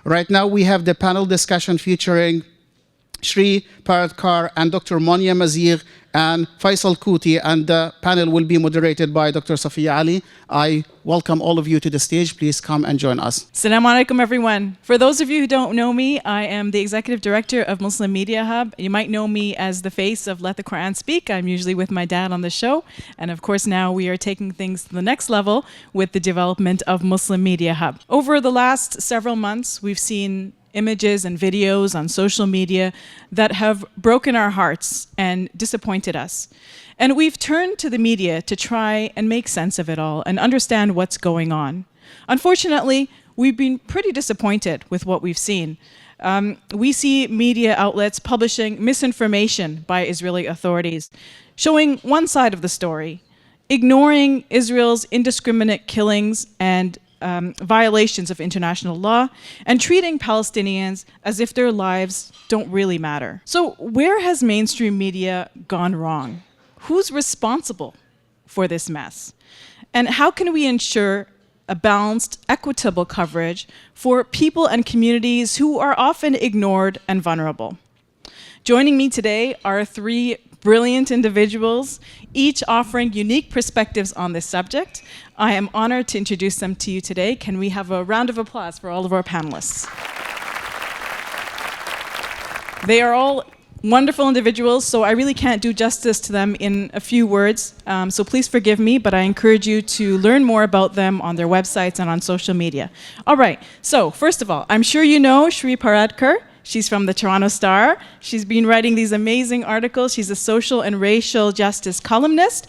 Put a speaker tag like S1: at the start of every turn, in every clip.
S1: Right now we have the panel discussion featuring Shree, Paradkar, and Dr. Monia Mazigh, and Faisal Kutty, and the panel will be moderated by Dr. Safiyyah Ally. I welcome all of you to the stage. Please come and join us.
S2: Assalamu alaikum, everyone. For those of you who don't know me, I am the Executive Director of Muslim Media Hub. You might know me as the face of Let the Quran Speak. I'm usually with my dad on the show. And of course, now we are taking things to the next level with the development of Muslim Media Hub. Over the last several months, we've seen images and videos on social media that have broken our hearts and disappointed us. And we've turned to the media to try and make sense of it all and understand what's going on. Unfortunately, we've been pretty disappointed with what we've seen. We see media outlets publishing misinformation by Israeli authorities, showing one side of the story, ignoring Israel's indiscriminate killings and violations of international law, and treating Palestinians as if their lives don't really matter. So where has mainstream media gone wrong? Who's responsible for this mess? And how can we ensure a balanced, equitable coverage for people and communities who are often ignored and vulnerable? Joining me today are three brilliant individuals, each offering unique perspectives on this subject. I am honored to introduce them to you today. Can we have a round of applause for all of our panelists? They are all wonderful individuals, so I really can't do justice to them in a few words. So please forgive me, but I encourage you to learn more about them on their websites and on social media. All right, so first of all, I'm sure you know Shree Paradkar. She's from the Toronto Star. She's been writing these amazing articles. She's a social and racial justice columnist.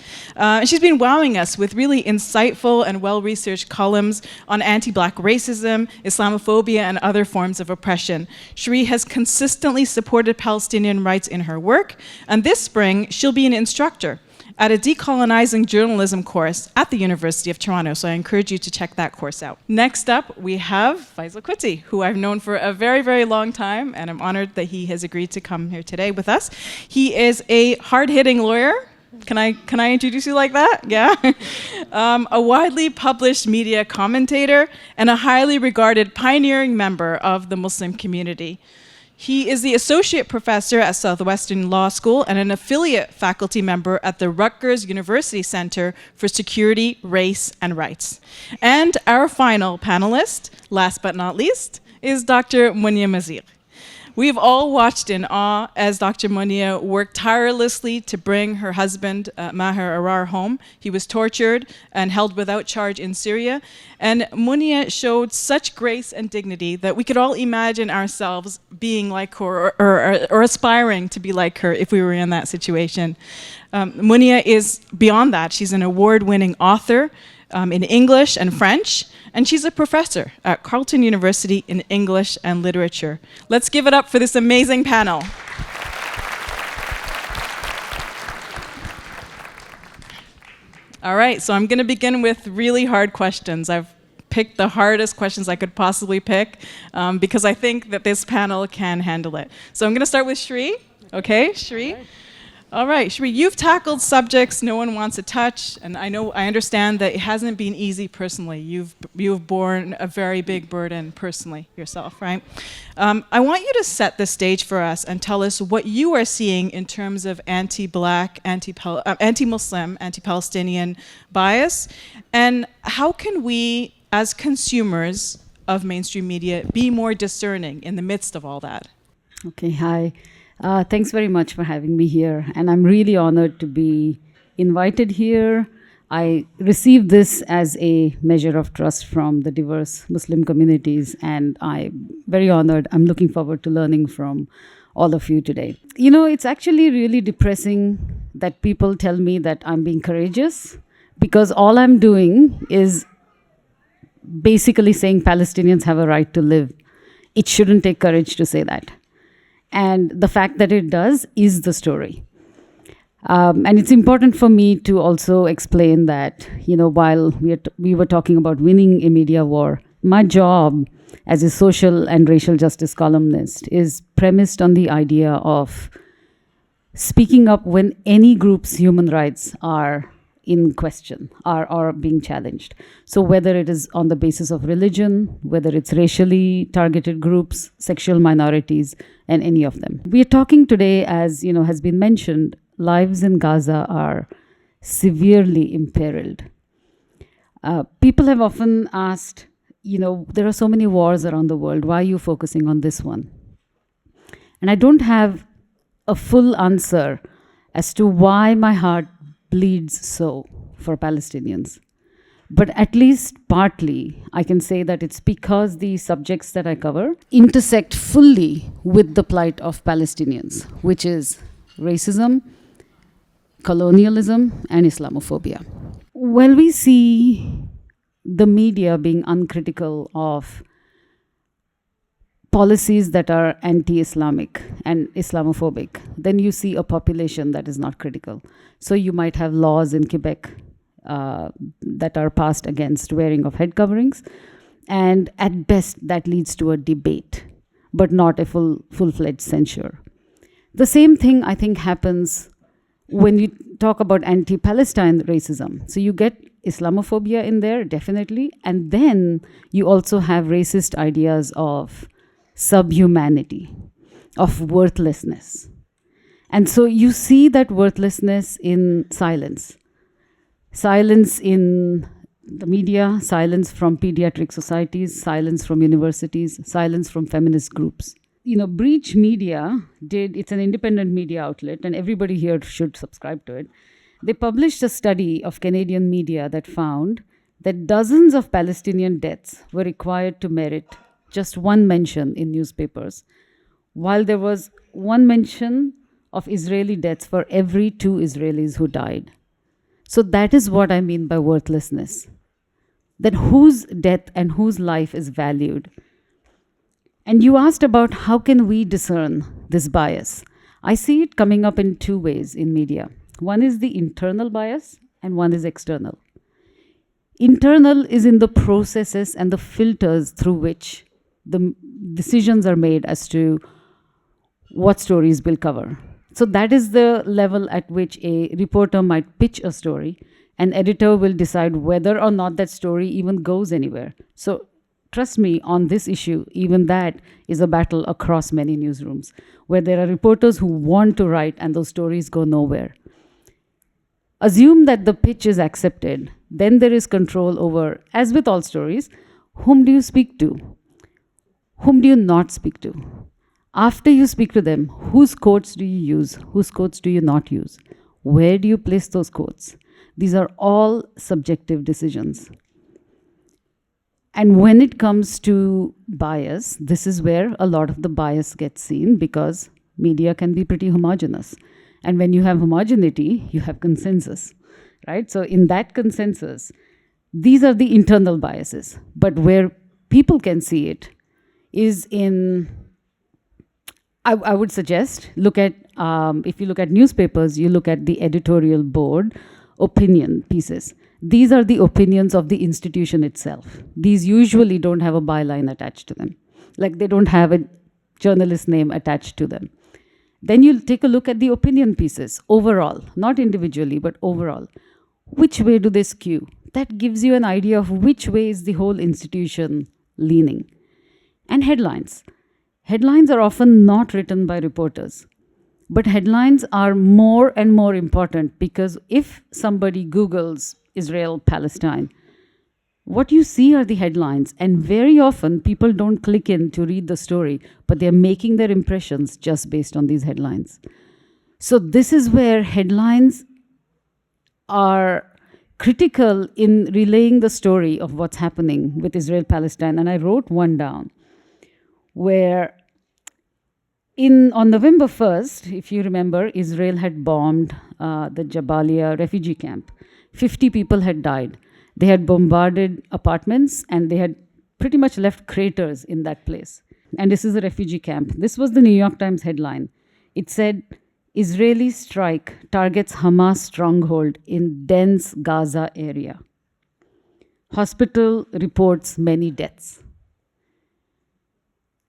S2: She's been wowing us with really insightful and well-researched columns on anti-Black racism, Islamophobia, and other forms of oppression. Shree has consistently supported Palestinian rights in her work, and this spring, she'll be an instructor at a decolonizing journalism course at the University of Toronto, so I encourage you to check that course out. Next up, we have Faisal Kutty, who I've known for a very, very long time, and I'm honored that he has agreed to come here today with us. He is a hard-hitting lawyer. Can I introduce you like that? Yeah. A widely published media commentator and a highly regarded pioneering member of the Muslim community. He is the associate professor at Southwestern Law School and an affiliate faculty member at the Rutgers University Center for Security, Race, and Rights. And our final panelist, last but not least, is Dr. Monia Mazigh. We've all watched in awe as Dr. Monia worked tirelessly to bring her husband, Maher Arar, home. He was tortured and held without charge in Syria. And Monia showed such grace and dignity that we could all imagine ourselves being like her or aspiring to be like her if we were in that situation. Monia is beyond that. She's an award-winning author in English and French, and she's a professor at Carleton University in English and Literature. Let's give it up for this amazing panel. All right, so I'm going to begin with really hard questions. I've picked the hardest questions I could possibly pick because I think that this panel can handle it. So I'm going to start with Shree. Okay, Shree? All right, Shree, you've tackled subjects no one wants to touch, and I understand that it hasn't been easy personally. You've borne a very big burden personally yourself, right? I want you to set the stage for us and tell us what you are seeing in terms of anti-Black, anti-Muslim, anti-Palestinian bias, and how can we, as consumers of mainstream media, be more discerning in the midst of all that?
S3: Okay, hi. Thanks very much for having me here, and I'm really honored to be invited here. I received this as a measure of trust from the diverse Muslim communities, and I'm very honored. I'm looking forward to learning from all of you today. You know, it's actually really depressing that people tell me that I'm being courageous, because all I'm doing is basically saying Palestinians have a right to live. It shouldn't take courage to say that. And the fact that it does is the story. And it's important for me to also explain that, you know, while we were talking about winning a media war, my job as a social and racial justice columnist is premised on the idea of speaking up when any group's human rights are in question, are being challenged. So whether it is on the basis of religion, whether it's racially targeted groups, sexual minorities, and any of them. We are talking today, as has been mentioned, lives in Gaza are severely imperiled. People have often asked, there are so many wars around the world, why are you focusing on this one? And I don't have a full answer as to why my heart bleeds so for Palestinians. But at least partly, I can say that it's because the subjects that I cover intersect fully with the plight of Palestinians, which is racism, colonialism, and Islamophobia. When we see the media being uncritical of policies that are anti-Islamic and Islamophobic, then you see a population that is not critical. So you might have laws in Quebec that are passed against wearing of head coverings, and at best that leads to a debate, but not a full-fledged censure. The same thing, I think, happens when you talk about anti-Palestine racism. So you get Islamophobia in there, definitely, and then you also have racist ideas of subhumanity, of worthlessness. And so you see that worthlessness in silence. Silence in the media, silence from pediatric societies, silence from universities, silence from feminist groups. Breach Media it's an independent media outlet, and everybody here should subscribe to it. They published a study of Canadian media that found that dozens of Palestinian deaths were required to merit just one mention in newspapers, while there was one mention of Israeli deaths for every 2 Israelis who died. So that is what I mean by worthlessness. That whose death and whose life is valued. And you asked about how can we discern this bias. I see it coming up in 2 ways in media. One is the internal bias and one is external. Internal is in the processes and the filters through which the decisions are made as to what stories will cover. So that is the level at which a reporter might pitch a story. An editor will decide whether or not that story even goes anywhere. So trust me, on this issue, even that is a battle across many newsrooms, where there are reporters who want to write and those stories go nowhere. Assume that the pitch is accepted, then there is control over, as with all stories, whom do you speak to? Whom do you not speak to? After you speak to them, whose quotes do you use? Whose quotes do you not use? Where do you place those quotes? These are all subjective decisions. And when it comes to bias, this is where a lot of the bias gets seen, because media can be pretty homogeneous. And when you have homogeneity, you have consensus, right? So in that consensus, these are the internal biases. But where people can see it is in, I would suggest, if you look at newspapers, you look at the editorial board opinion pieces. These are the opinions of the institution itself. These usually don't have a byline attached to them. Like they don't have a journalist name attached to them. Then you'll take a look at the opinion pieces overall, not individually, but overall. Which way do they skew? That gives you an idea of which way is the whole institution leaning. And headlines. Headlines are often not written by reporters. But headlines are more and more important, because if somebody Googles Israel, Palestine, what you see are the headlines. And very often people don't click in to read the story, but they're making their impressions just based on these headlines. So this is where headlines are critical in relaying the story of what's happening with Israel, Palestine. And I wrote one down where on November 1st, if you remember, Israel had bombed the Jabalia refugee camp. 50 people had died. They had bombarded apartments and they had pretty much left craters in that place. And this is a refugee camp. This was the New York Times headline. It said, Israeli strike targets Hamas stronghold in dense Gaza area. Hospital reports many deaths.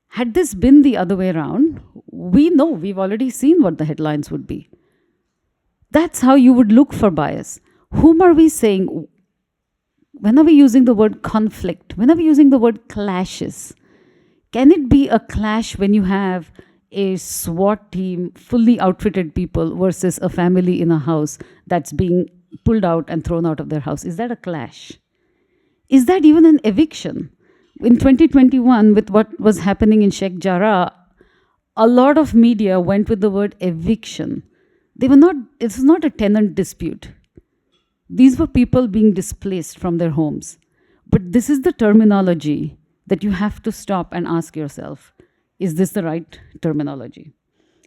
S3: Had this been the other way around, we've already seen what the headlines would be. That's how you would look for bias. whom are we saying? When are we using the word conflict? When are we using the word clashes? Can it be a clash when you have a SWAT team, fully outfitted people, versus a family in a house that's being pulled out and thrown out of their house? Is that a clash? Is that even an eviction? In 2021, with what was happening in Sheikh Jarrah, a lot of media went with the word eviction. It was not a tenant dispute. These were people being displaced from their homes. But this is the terminology that you have to stop and ask yourself, is this the right terminology?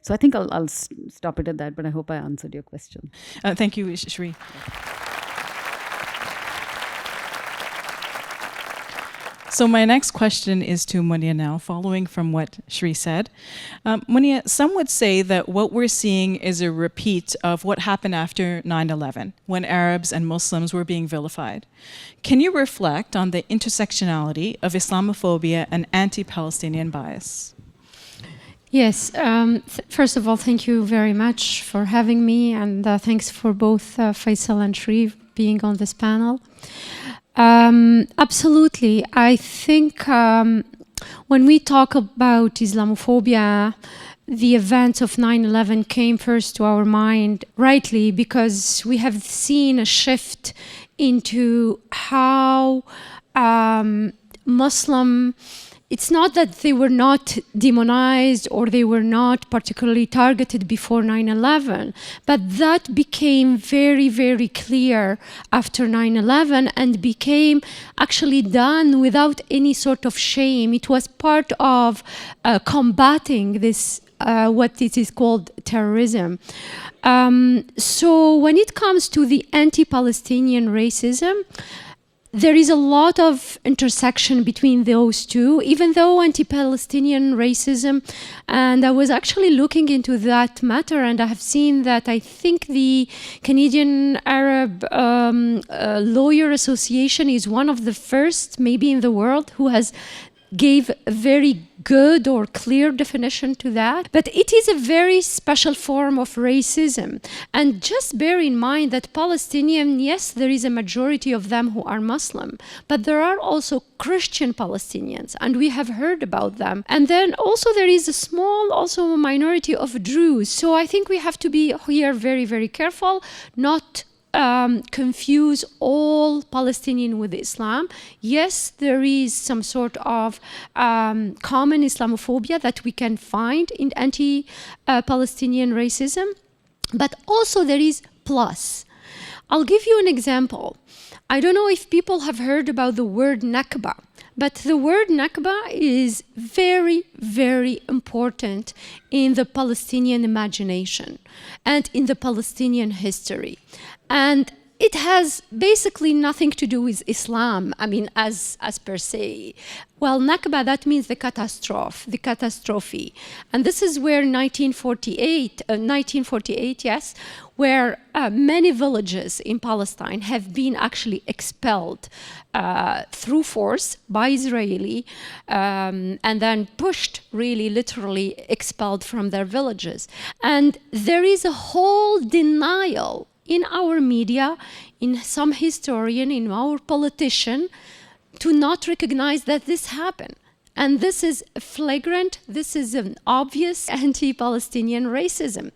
S3: So I think I'll stop it at that, but I hope I answered your question.
S2: Thank you, Shree. So my next question is to Monia now, following from what Shree said. Monia, some would say that what we're seeing is a repeat of what happened after 9/11, when Arabs and Muslims were being vilified. Can you reflect on the intersectionality of Islamophobia and anti-Palestinian bias?
S4: Yes. First of all, thank you very much for having me, and thanks for both Faisal and Shree being on this panel. Absolutely. I think when we talk about Islamophobia, the events of 9/11 came first to our mind, rightly, because we have seen a shift into how Muslim, it's not that they were not demonized or they were not particularly targeted before 9/11, but that became very, very clear after 9/11 and became actually done without any sort of shame. It was part of combating this, what it is called terrorism. So when it comes to the anti-Palestinian racism, there is a lot of intersection between those two, even though anti-Palestinian racism, and I was actually looking into that matter, and I have seen that I think the Canadian Arab Lawyer Association is one of the first, maybe in the world, who has gave a very good or clear definition to that. But it is a very special form of racism. And just bear in mind that Palestinian, yes, there is a majority of them who are Muslim, but there are also Christian Palestinians, and we have heard about them. And then also there is a small, also minority of Druze. So I think we have to be here very, very careful, not confuse all Palestinian with Islam. Yes, there is some sort of common Islamophobia that we can find in anti-Palestinian racism, but also there is plus. I'll give you an example. I don't know if people have heard about the word Nakba, but the word Nakba is very, very important in the Palestinian imagination and in the Palestinian history. And it has basically nothing to do with Islam, I mean, as per se. Well, Nakba, that means the catastrophe. And this is where 1948, yes, where many villages in Palestine have been actually expelled through force by Israeli, and then pushed, really literally expelled from their villages. And there is a whole denial in our media, in some historian, in our politician, to not recognize that this happened. And this is flagrant, this is an obvious anti-Palestinian racism.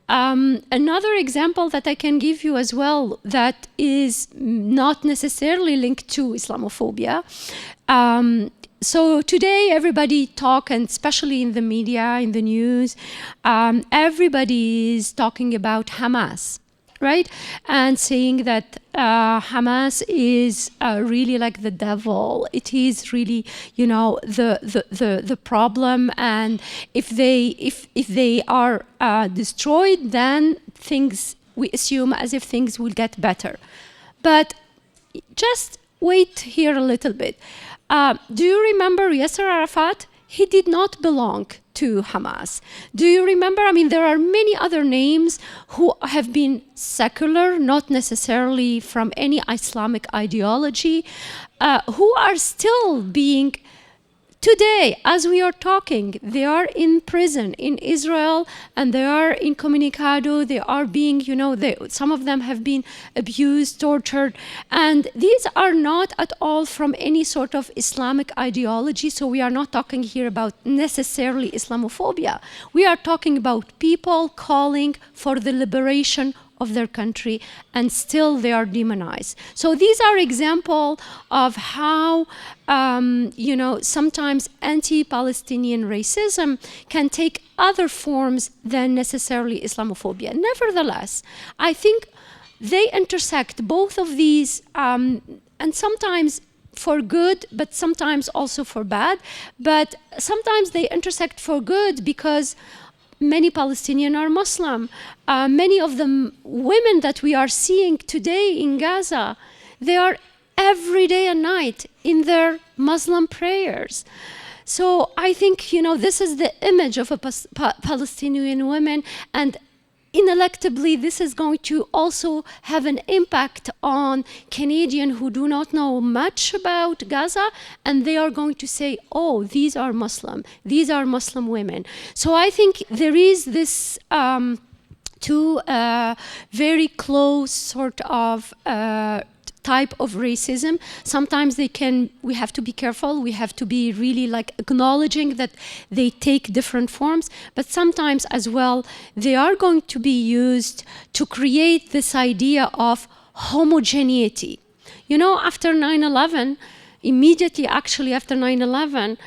S4: Another example that I can give you as well that is not necessarily linked to Islamophobia. So today everybody talk, and especially in the media, in the news, everybody is talking about Hamas. Right? And saying that Hamas is really like the devil. It is really, you know, the problem. And if they are destroyed, then we assume as if things will get better. But just wait here a little bit. Do you remember Yasser Arafat? He did not belong to Hamas. Do you remember? I mean, there are many other names who have been secular, not necessarily from any Islamic ideology, who are still being Today, as we are talking, they are in prison in Israel, and they are incommunicado. They are being, some of them have been abused, tortured, and these are not at all from any sort of Islamic ideology. So we are not talking here about necessarily Islamophobia. We are talking about people calling for the liberation of their country, and still they are demonized. So these are examples of how sometimes anti-Palestinian racism can take other forms than necessarily Islamophobia. Nevertheless, I think they intersect both of these, and sometimes for good, but sometimes also for bad. But sometimes they intersect for good because many Palestinians are Muslim. Many of the women that we are seeing today in Gaza, they are every day and night in their Muslim prayers. So I think, this is the image of a Palestinian woman, and ineluctably, this is going to also have an impact on Canadians who do not know much about Gaza, and they are going to say, oh, these are Muslim women. So I think there is this two very close sort of type of racism. Sometimes we have to be careful, we have to be really acknowledging that they take different forms, but sometimes as well, they are going to be used to create this idea of homogeneity. After 9/11, immediately actually after 9/11,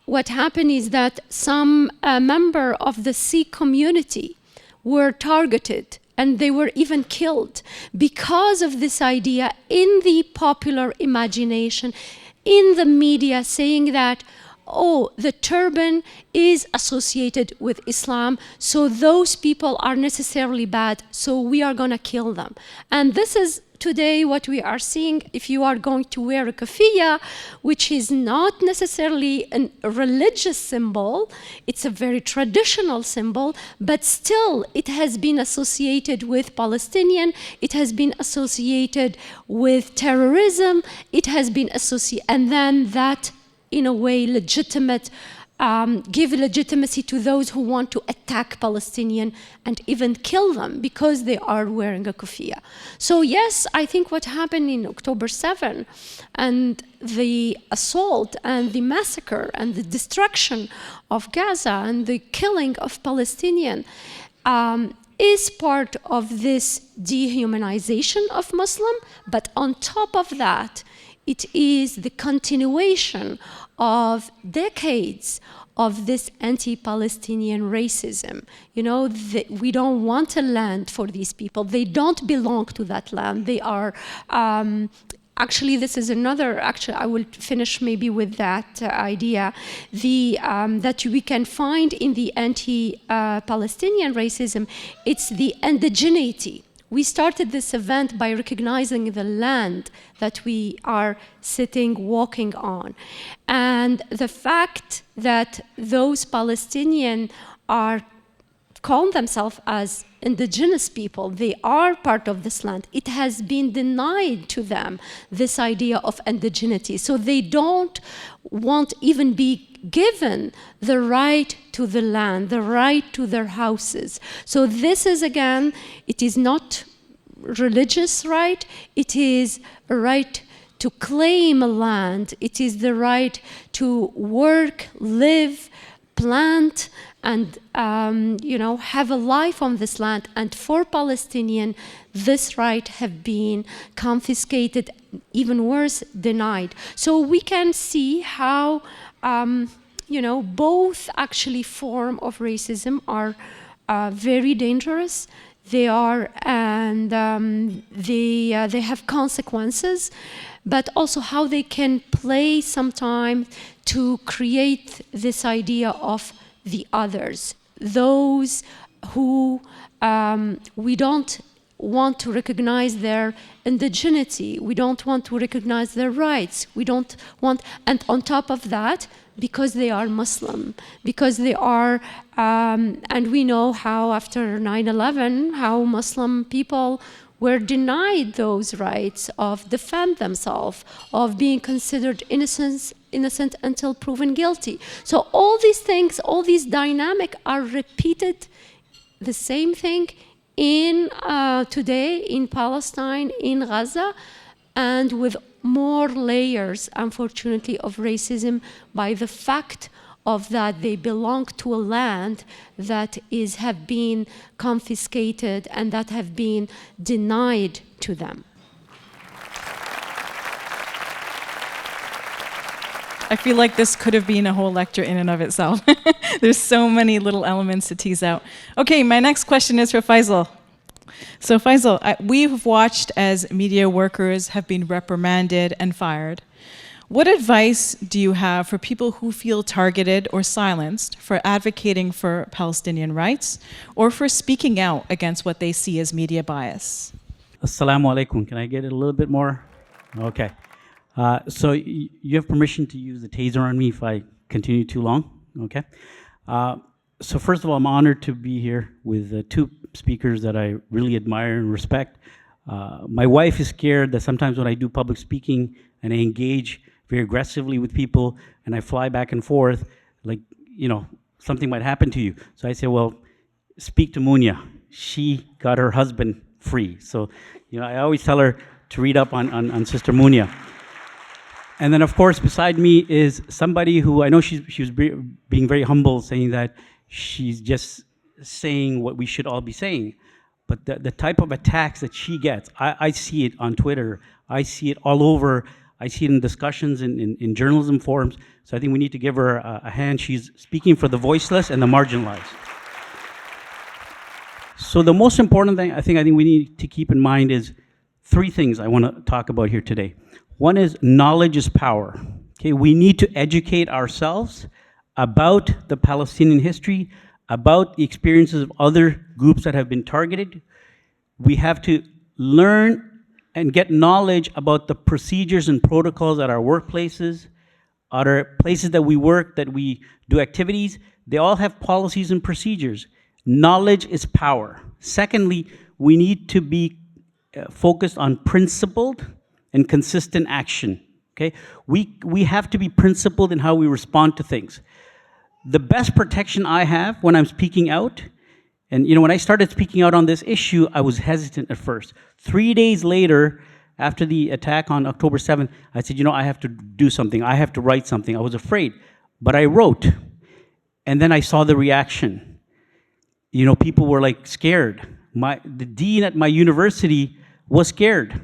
S4: what happened is that some member of the Sikh community were targeted, and they were even killed because of this idea in the popular imagination, in the media, saying that, oh, the turban is associated with Islam, so those people are necessarily bad, so we are going to kill them. And this is today what we are seeing. If you are going to wear a keffiyeh, which is not necessarily a religious symbol, it's a very traditional symbol, but still it has been associated with Palestinian, it has been associated with terrorism, it has been associated, and then that in a way give legitimacy to those who want to attack Palestinian and even kill them because they are wearing a keffiyeh. So yes, I think what happened in October 7 and the assault and the massacre and the destruction of Gaza and the killing of Palestinians is part of this dehumanization of Muslim, but on top of that, it is the continuation of decades of this anti-Palestinian racism. We don't want a land for these people. They don't belong to that land. They are, actually, this is another, I will finish maybe with that idea, that we can find in the anti-Palestinian racism, it's the indigeneity. We started this event by recognizing the land that we are walking on. And the fact that those Palestinians call themselves as indigenous people, they are part of this land. It has been denied to them, this idea of indigeneity. So they don't want even be given the right to the land, the right to their houses. So this is, again, it is not religious right, it is a right to claim a land, it is the right to work, live, plant, and have a life on this land. And for Palestinians, this right have been confiscated, even worse, denied. So we can see how both actually form of racism are very dangerous. They are, and they have consequences, but also how they can play sometime to create this idea of the others, those who we don't want to recognize their indigeneity, we don't want to recognize their rights, we don't want, and on top of that, because they are Muslim, because they are, and we know how after 9/11, how Muslim people were denied those rights of defend themselves, of being considered innocent innocent until proven guilty. So all these things, all these dynamic are repeated, the same thing in today in Palestine, in Gaza, and with more layers, unfortunately, of racism by the fact of that they belong to a land that have been confiscated and that have been denied to them.
S2: I feel like this could have been a whole lecture in and of itself. There's so many little elements to tease out. Okay, my next question is for Faisal. So Faisal, we've watched as media workers have been reprimanded and fired. What advice do you have for people who feel targeted or silenced for advocating for Palestinian rights or for speaking out against what they see as media bias?
S5: Assalamu alaikum. Can I get it a little bit more? Okay. So you have permission to use the taser on me if I continue too long, okay? So first of all, I'm honored to be here with two speakers that I really admire and respect. My wife is scared that sometimes when I do public speaking and I engage very aggressively with people and I fly back and forth, like, you know, something might happen to you. So I say, well, speak to Monia. She got her husband free. So, you know, I always tell her to read up on Sister Monia. And then, of course, beside me is somebody who I know she was being very humble, saying that she's just saying what we should all be saying. But the type of attacks that she gets, I see it on Twitter. I see it all over. I see it in discussions in journalism forums. So I think we need to give her a hand. She's speaking for the voiceless and the marginalized. So the most important thing I think we need to keep in mind is three things I want to talk about here today. One is knowledge is power. Okay, we need to educate ourselves about the Palestinian history, about the experiences of other groups that have been targeted. We have to learn and get knowledge about the procedures and protocols at our workplaces, at our places that we work, that we do activities. They all have policies and procedures. Knowledge is power. Secondly, we need to be focused on principled and consistent action, okay? We have to be principled in how we respond to things. The best protection I have when I'm speaking out, and you know, when I started speaking out on this issue, I was hesitant at first. 3 days later, after the attack on October 7th, I said, you know, I have to do something. I have to write something. I was afraid, but I wrote. And then I saw the reaction. You know, people were like scared. The dean at my university was scared.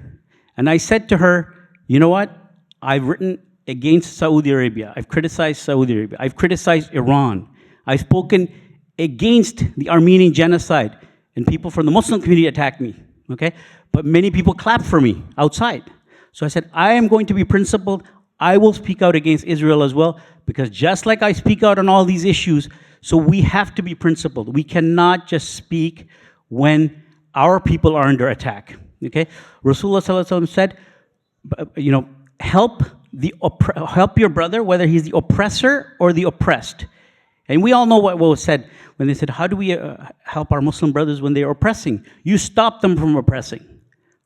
S5: And I said to her, you know what? I've written against Saudi Arabia. I've criticized Saudi Arabia. I've criticized Iran. I've spoken against the Armenian genocide. And people from the Muslim community attacked me, okay? But many people clapped for me outside. So I said, I am going to be principled. I will speak out against Israel as well, because just like I speak out on all these issues, so we have to be principled. We cannot just speak when our people are under attack. Okay, Rasulullah ﷺ said, you know, help your brother, whether he's the oppressor or the oppressed. And we all know what was said when they said, how do we help our Muslim brothers when they are oppressing? You stop them from oppressing,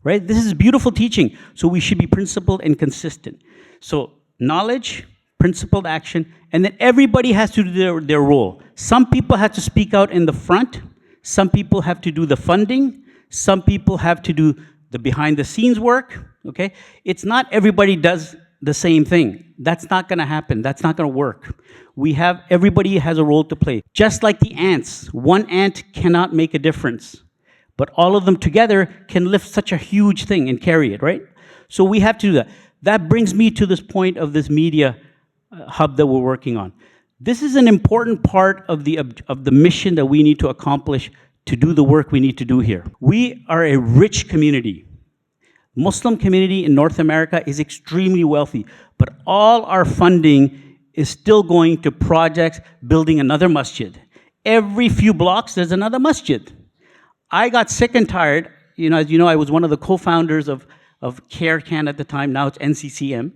S5: right? This is beautiful teaching. So we should be principled and consistent. So knowledge, principled action, and then everybody has to do their role. Some people have to speak out in the front. Some people have to do the funding. Some people have to do the behind-the-scenes work, okay? It's not everybody does the same thing. That's not gonna happen. That's not gonna work. Everybody has a role to play. Just like the ants. One ant cannot make a difference, but all of them together can lift such a huge thing and carry it, right? So we have to do that. That brings me to this point of this media hub that we're working on. This is an important part of the mission that we need to accomplish to do the work we need to do here. We are a rich community. Muslim community in North America is extremely wealthy, but all our funding is still going to projects building another masjid. Every few blocks, there's another masjid. I got sick and tired. You know, as you know, I was one of the co-founders of CareCan at the time. Now it's NCCM.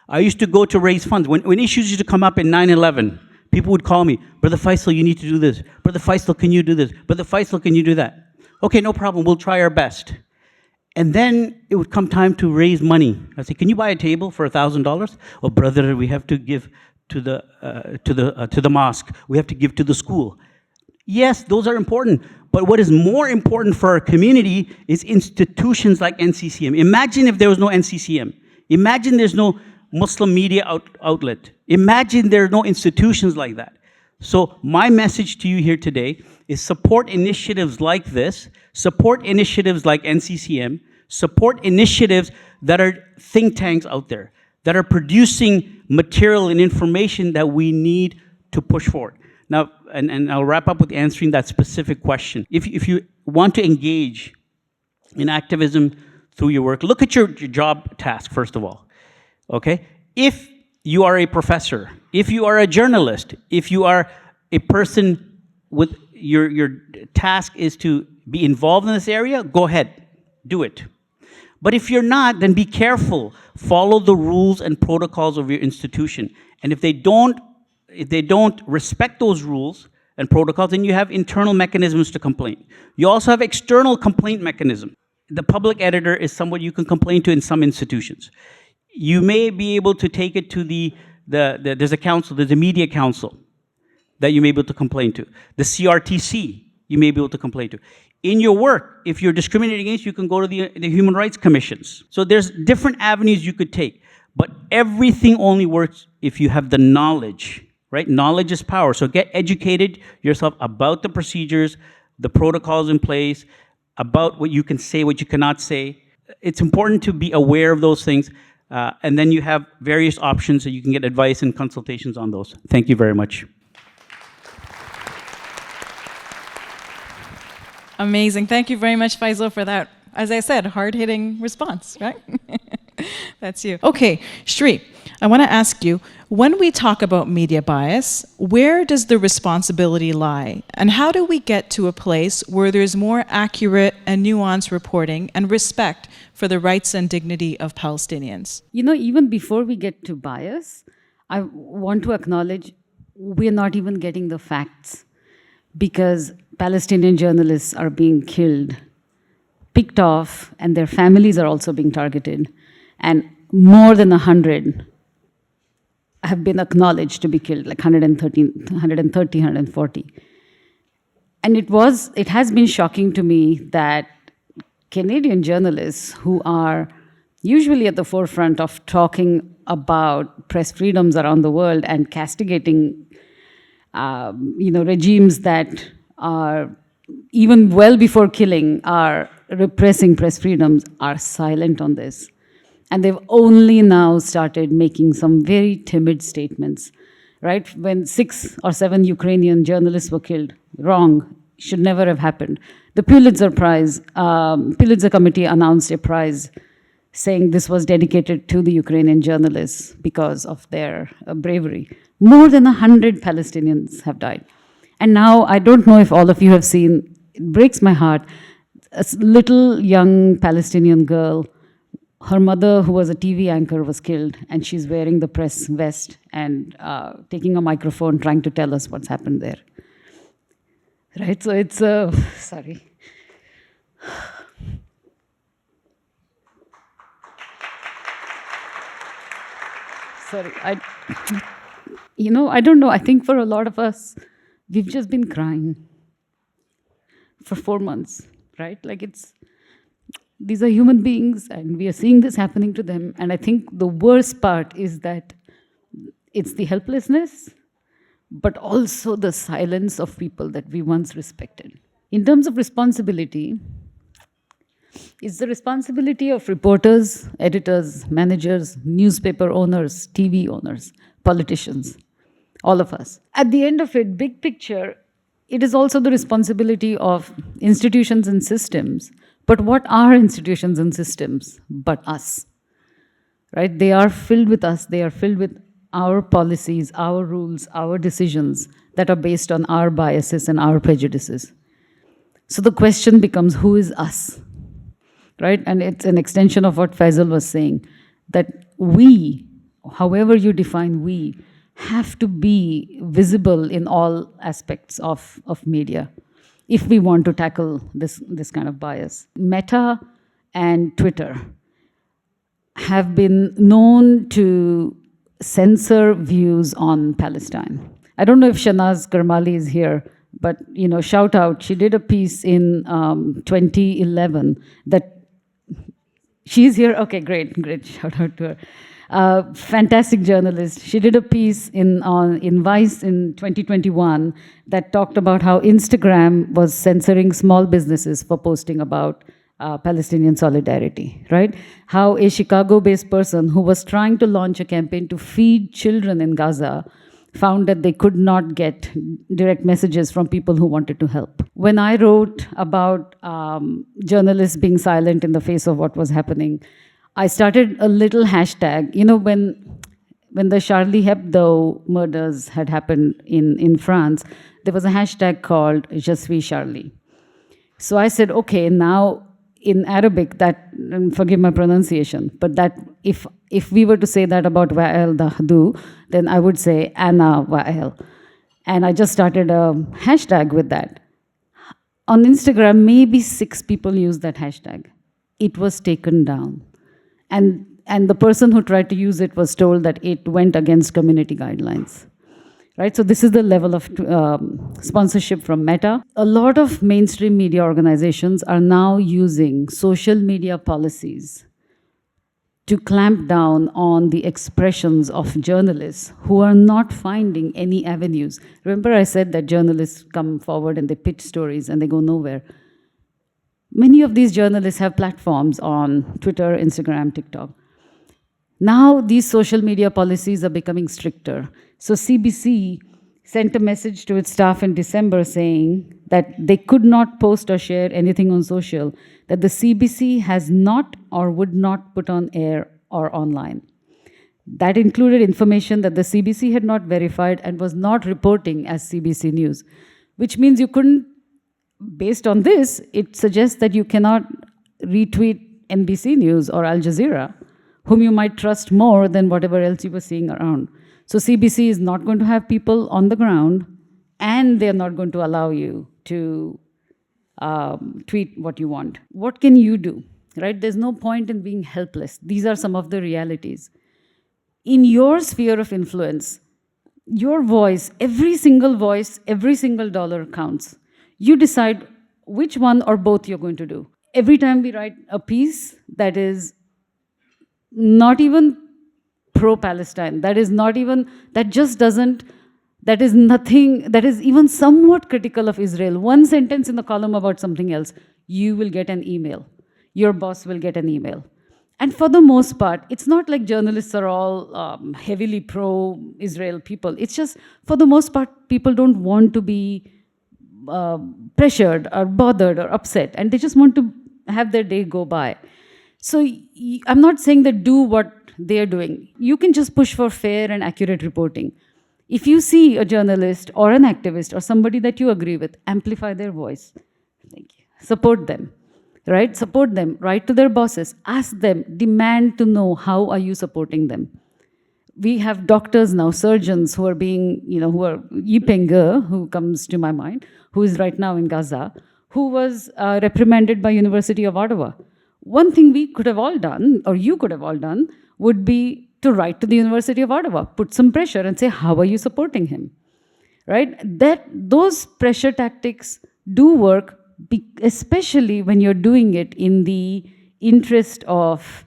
S5: I used to go to raise funds. When issues used to come up in 9/11, people would call me, Brother Faisal, you need to do this. Brother Faisal, can you do this? Brother Faisal, can you do that? Okay, no problem, we'll try our best. And then it would come time to raise money. I'd say, can you buy a table for $1,000? Oh, brother, we have to give to the mosque. We have to give to the school. Yes, those are important. But what is more important for our community is institutions like NCCM. Imagine if there was no NCCM. Imagine there's no Muslim media outlet. Imagine there are no institutions like that. So my message to you here today is support initiatives like this, support initiatives like NCCM, support initiatives that are think tanks out there, that are producing material and information that we need to push forward. Now, and I'll wrap up with answering that specific question. If you want to engage in activism through your work, look at your job task, first of all, okay? If you are a professor, if you are a journalist, if you are a person with your task is to be involved in this area, go ahead, do it. But if you're not, then be careful. Follow the rules and protocols of your institution. And if they don't respect those rules and protocols, then you have internal mechanisms to complain. You also have external complaint mechanism. The public editor is someone you can complain to in some institutions. You may be able to take it to there's a council, there's a media council that you may be able to complain to. The CRTC, you may be able to complain to. In your work, if you're discriminating against, you can go to the Human Rights Commissions. So there's different avenues you could take. But everything only works if you have the knowledge, right? Knowledge is power. So get educated yourself about the procedures, the protocols in place, about what you can say, what you cannot say. It's important to be aware of those things. And then you have various options so you can get advice and consultations on those. Thank you very much.
S2: Amazing. Thank you very much, Faisal, for that, as I said, hard-hitting response, right? That's you. Okay, Shree, I want to ask you, when we talk about media bias, where does the responsibility lie? And how do we get to a place where there's more accurate and nuanced reporting and respect for the rights and dignity of Palestinians?
S3: You know, even before we get to bias, I want to acknowledge we're not even getting the facts, because Palestinian journalists are being killed, picked off, and their families are also being targeted. And more than 100 have been acknowledged to be killed, like 140. And it has been shocking to me that Canadian journalists, who are usually at the forefront of talking about press freedoms around the world and castigating regimes that are, even well before killing, are repressing press freedoms, are silent on this. And they've only now started making some very timid statements, right? When 6 or 7 Ukrainian journalists were killed, wrong, should never have happened. The Pulitzer Committee announced a prize saying this was dedicated to the Ukrainian journalists because of their bravery. More than 100 Palestinians have died. And now, I don't know if all of you have seen, it breaks my heart, a little young Palestinian girl, her mother, who was a TV anchor, was killed, and she's wearing the press vest and taking a microphone, trying to tell us what's happened there. Right, so it's, sorry. Sorry, I don't know, I think for a lot of us, we've just been crying for 4 months, right? Like these are human beings and we are seeing this happening to them. And I think the worst part is that it's the helplessness, but also the silence of people that we once respected. In terms of responsibility, it's the responsibility of reporters, editors, managers, newspaper owners, TV owners, politicians, all of us. At the end of it, big picture, it is also the responsibility of institutions and systems. But what are institutions and systems but us? Right? They are filled with us. They are filled with our policies, our rules, our decisions that are based on our biases and our prejudices. So the question becomes, who is us? Right? And it's an extension of what Faisal was saying, that we, however you define we, have to be visible in all aspects of media if we want to tackle this kind of bias. Meta and Twitter have been known to censor views on Palestine. I don't know if Shanaz Karmali is here, but shout out. She did a piece in 2011 that she's here. Okay, great. Shout out to her. Fantastic journalist. She did a piece in Vice in 2021 that talked about how Instagram was censoring small businesses for posting about Palestinian solidarity, right? How a Chicago-based person who was trying to launch a campaign to feed children in Gaza found that they could not get direct messages from people who wanted to help. When I wrote about journalists being silent in the face of what was happening, I started a little hashtag. When the Charlie Hebdo murders had happened in France, there was a hashtag called Je suis Charlie. So I said, okay, now in Arabic, that, and forgive my pronunciation, but that if we were to say that about Wa'el Dahdu, then I would say Ana Wa'el. And I just started a hashtag with that. On Instagram, maybe 6 people used that hashtag. It was taken down. And the person who tried to use it was told that it went against community guidelines. Right, so this is the level of sponsorship from Meta. A lot of mainstream media organizations are now using social media policies to clamp down on the expressions of journalists who are not finding any avenues. Remember I said that journalists come forward and they pitch stories and they go nowhere. Many of these journalists have platforms on Twitter, Instagram, TikTok. Now these social media policies are becoming stricter. So CBC sent a message to its staff in December saying that they could not post or share anything on social that the CBC has not or would not put on air or online. That included information that the CBC had not verified and was not reporting as CBC News, which means you couldn't, based on this, it suggests that you cannot retweet NBC News or Al Jazeera, whom you might trust more than whatever else you were seeing around. So CBC is not going to have people on the ground, and they're not going to allow you to tweet what you want. What can you do, right? There's no point in being helpless. These are some of the realities. In your sphere of influence, your voice, every single dollar counts. You decide which one or both you're going to do. Every time we write a piece that is not even pro-Palestine, that is even somewhat critical of Israel, one sentence in the column about something else, you will get an email. Your boss will get an email. And for the most part, it's not like journalists are all heavily pro-Israel people. It's just, for the most part, people don't want to be pressured or bothered or upset, and they just want to have their day go by. So I'm not saying that do what they're doing. You can just push for fair and accurate reporting. If you see a journalist or an activist or somebody that you agree with, amplify their voice. Thank you. Support them, right? Support them. Write to their bosses. Ask them. Demand to know how are you supporting them. We have doctors now, surgeons who are being, who are Yipenge, who comes to my mind, who is right now in Gaza, who was reprimanded by University of Ottawa. One thing we could have all done, or you could have all done, would be to write to the University of Ottawa, put some pressure and say, how are you supporting him? Right? Those pressure tactics do work, especially when you're doing it in the interest of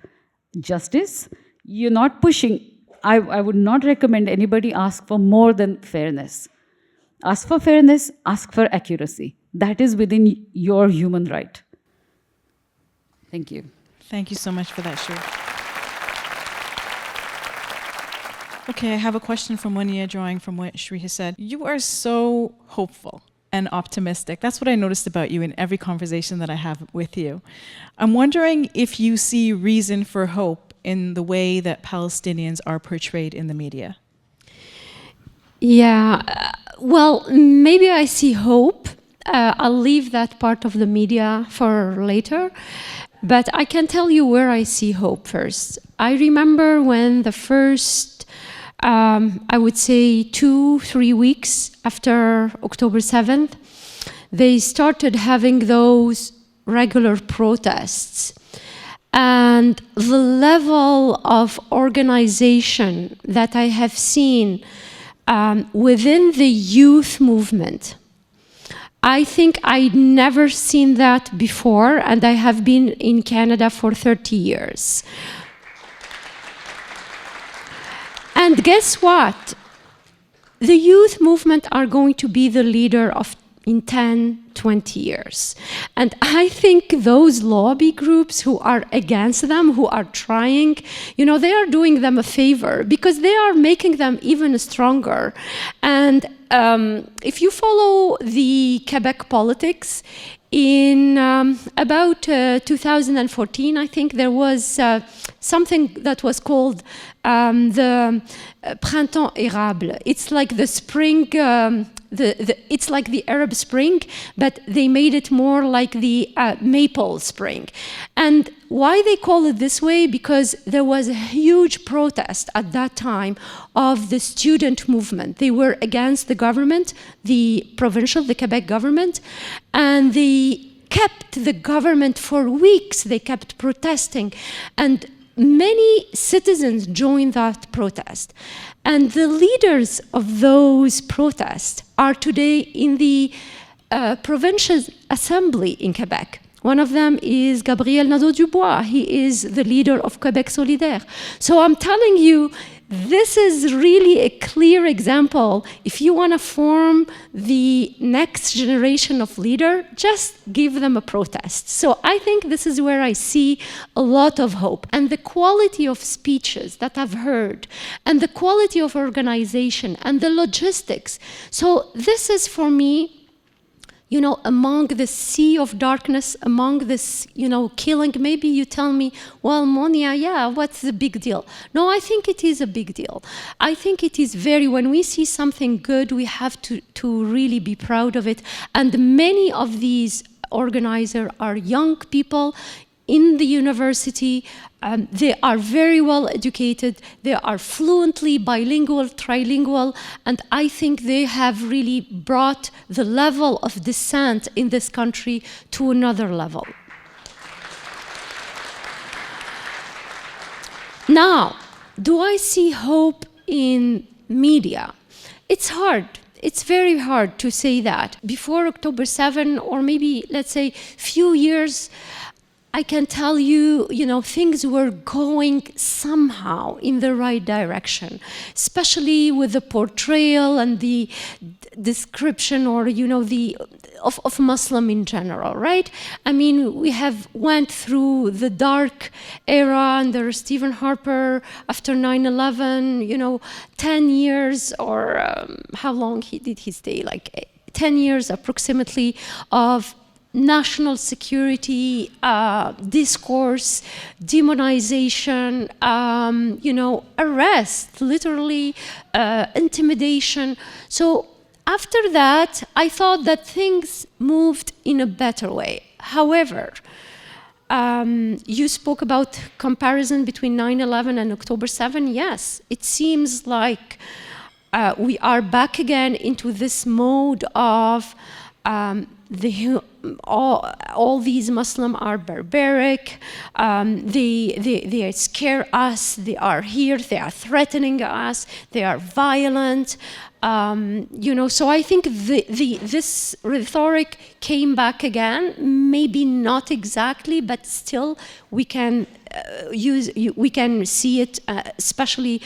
S3: justice. You're not pushing. I would not recommend anybody ask for more than fairness. Ask for fairness, ask for accuracy. That is within your human right. Thank you.
S2: Thank you so much for that, Shree. Okay, I have a question from Monia, drawing from what Shree has said. You are so hopeful and optimistic. That's what I noticed about you in every conversation that I have with you. I'm wondering if you see reason for hope in the way that Palestinians are portrayed in the media.
S4: Yeah, well, maybe I see hope. I'll leave that part of the media for later. But I can tell you where I see hope first. I remember when the first, I would say 2-3 weeks after October 7th, they started having those regular protests. And the level of organization that I have seen within the youth movement, I think I'd never seen that before, and I have been in Canada for 30 years. And guess what? The youth movement are going to be the leader of in 10, 20 years. And I think those lobby groups who are against them, who are trying, they are doing them a favor because they are making them even stronger. And if you follow the Quebec politics, in about 2014, I think there was something that was called the Printemps Érable. It's like the spring, it's like the Arab Spring, but they made it more like the Maple Spring. And why they call it this way? Because there was a huge protest at that time of the student movement. They were against the government, the Quebec government, and they kept the government for weeks. They kept protesting, and many citizens joined that protest. And the leaders of those protests are today in the provincial assembly in Quebec. One of them is Gabriel Nadeau-Dubois. He is the leader of Quebec Solidaire. So I'm telling you, this is really a clear example. If you want to form the next generation of leader, just give them a protest. So I think this is where I see a lot of hope. And the quality of speeches that I've heard, and the quality of organization, and the logistics. So this is for me, among the sea of darkness, among this, killing, maybe you tell me, well, Monia, yeah, what's the big deal? No, I think it is a big deal. I think it is when we see something good, we have to really be proud of it. And many of these organizers are young people in the university. They are very well educated, they are fluently bilingual, trilingual, and I think they have really brought the level of dissent in this country to another level. Now, do I see hope in media? It's hard. It's very hard to say that. Before October 7, or maybe, let's say, few years, I can tell you, things were going somehow in the right direction, especially with the portrayal and the description, or of Muslim in general, right? I mean, we have went through the dark era under Stephen Harper after 9/11. 10 years, or how long did he stay? Like 10 years approximately of national security discourse, demonization, arrest, literally intimidation. So after that, I thought that things moved in a better way. However, you spoke about comparison between 9/11 and October 7. Yes, it seems like we are back again into this mode of all these Muslims are barbaric, they scare us, they are here, they are threatening us, they are violent. So I think this rhetoric came back again, maybe not exactly, but still we can we can see it, especially,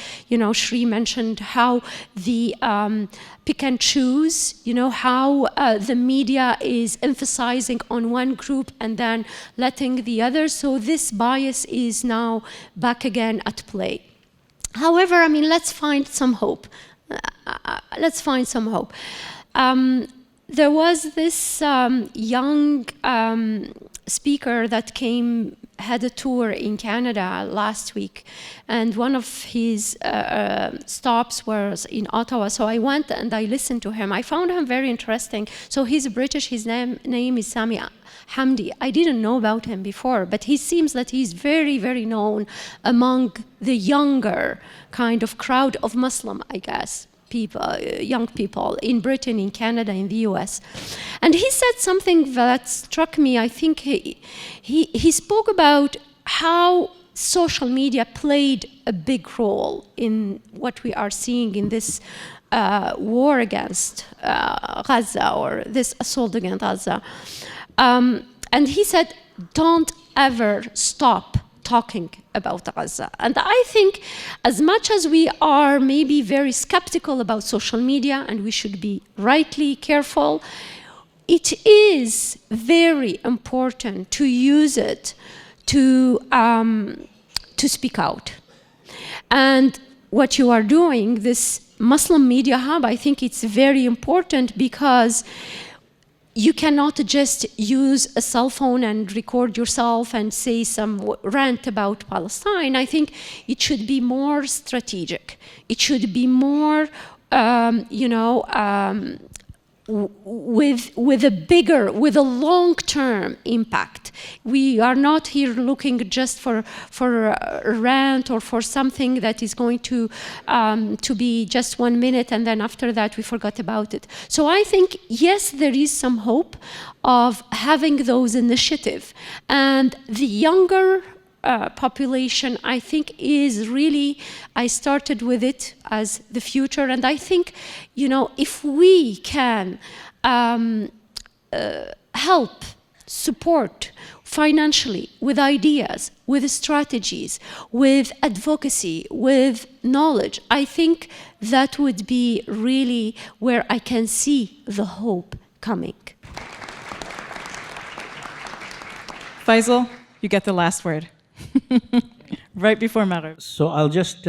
S4: Shree mentioned how the pick and choose, how the media is emphasizing on one group and then letting the others. So this bias is now back again at play. However, I mean, let's find some hope. Let's find some hope. There was this young speaker that had a tour in Canada last week, and one of his stops was in Ottawa. So I went and I listened to him. I found him very interesting. So he's British. His name is Sami Hamdi. I didn't know about him before, but he seems that he's very, very known among the younger kind of crowd of Muslim, I guess, people, young people in Britain, in Canada, in the US. And he said something that struck me. I think he spoke about how social media played a big role in what we are seeing in this war against Gaza, or this assault against Gaza. And he said, don't ever stop talking about Gaza. And I think as much as we are maybe very skeptical about social media, and we should be rightly careful, it is very important to use it to speak out. And what you are doing, this Muslim Media Hub, I think it's very important, because you cannot just use a cell phone and record yourself and say some rant about Palestine. I think it should be more strategic. It should be more, with a long-term impact. We are not here looking just for a rant or for something that is going to be just 1 minute, and then after that we forgot about it. So I think, yes, there is some hope of having those initiatives, and the younger population, I think, is really, I started with it as the future, and I think, if we can help, support financially, with ideas, with strategies, with advocacy, with knowledge, I think that would be really where I can see the hope coming.
S2: Faisal, you get the last word. Right before Maghrib.
S5: So I'll just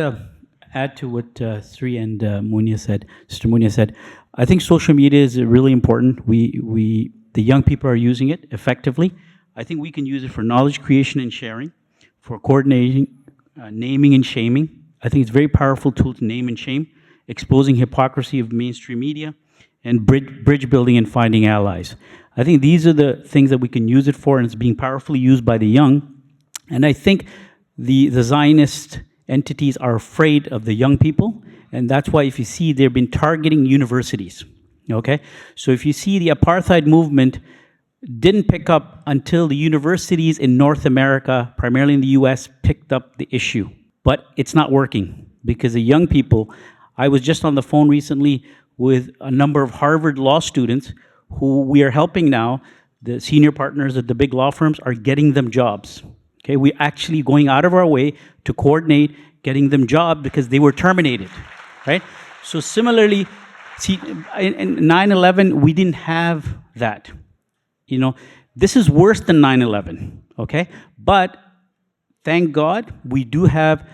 S5: add to what Shree and Monia said. Sister Monia said, I think social media is really important. The young people are using it effectively. I think we can use it for knowledge creation and sharing, for coordinating, naming and shaming. I think it's a very powerful tool to name and shame, exposing hypocrisy of mainstream media, and bridge building and finding allies. I think these are the things that we can use it for, and it's being powerfully used by the young. And I think the Zionist entities are afraid of the young people, and that's why, if you see, they've been targeting universities, okay? So if you see, the apartheid movement didn't pick up until the universities in North America, primarily in the US, picked up the issue. But it's not working, because the young people, I was just on the phone recently with a number of Harvard law students who we are helping now. The senior partners at the big law firms are getting them jobs. Okay, we're actually going out of our way to coordinate getting them jobs because they were terminated, right? So similarly, see, in 9/11, we didn't have that. This is worse than 9/11, okay? But thank God, we do have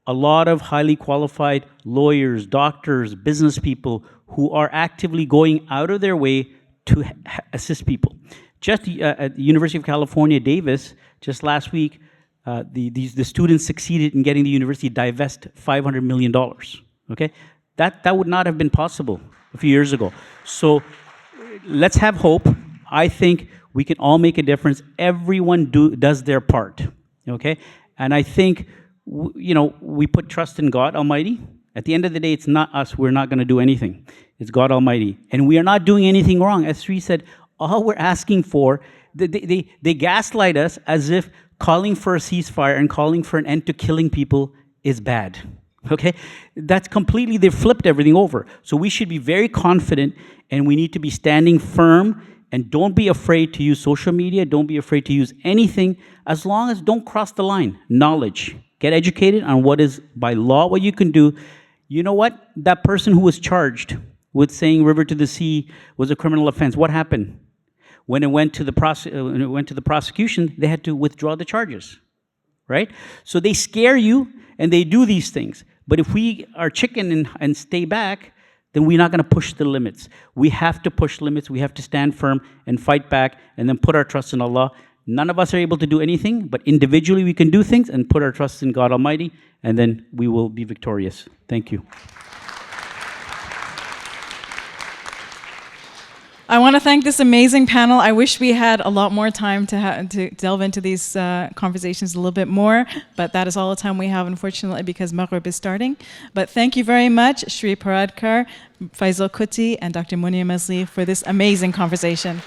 S5: a lot of highly qualified lawyers, doctors, business people who are actively going out of their way to assist people. Just at the University of California, Davis, just last week, the students succeeded in getting the university divest $500 million, okay? That would not have been possible a few years ago. So let's have hope. I think we can all make a difference. Everyone does their part, okay? And I think, we put trust in God Almighty. At the end of the day, it's not us. We're not going to do anything. It's God Almighty. And we are not doing anything wrong. As Shree said, all we're asking for, they gaslight us as if calling for a ceasefire and calling for an end to killing people is bad, okay? That's completely, they've flipped everything over. So we should be very confident, and we need to be standing firm, and don't be afraid to use social media. Don't be afraid to use anything, as long as don't cross the line. Knowledge. Get educated on what is by law, what you can do. You know what? That person who was charged with saying river to the sea was a criminal offense, what happened? When it went to the prosecution, they had to withdraw the charges, right? So they scare you, and they do these things. But if we are chicken and stay back, then we're not going to push the limits. We have to push limits. We have to stand firm and fight back, and then put our trust in Allah. None of us are able to do anything, but individually we can do things and put our trust in God Almighty, and then we will be victorious. Thank you.
S2: I want to thank this amazing panel. I wish we had a lot more time to delve into these conversations a little bit more, but that is all the time we have, unfortunately, because Maghrib is starting. But thank you very much, Shree Paradkar, Faisal Kutty, and Dr. Monia Mazigh, for this amazing conversation.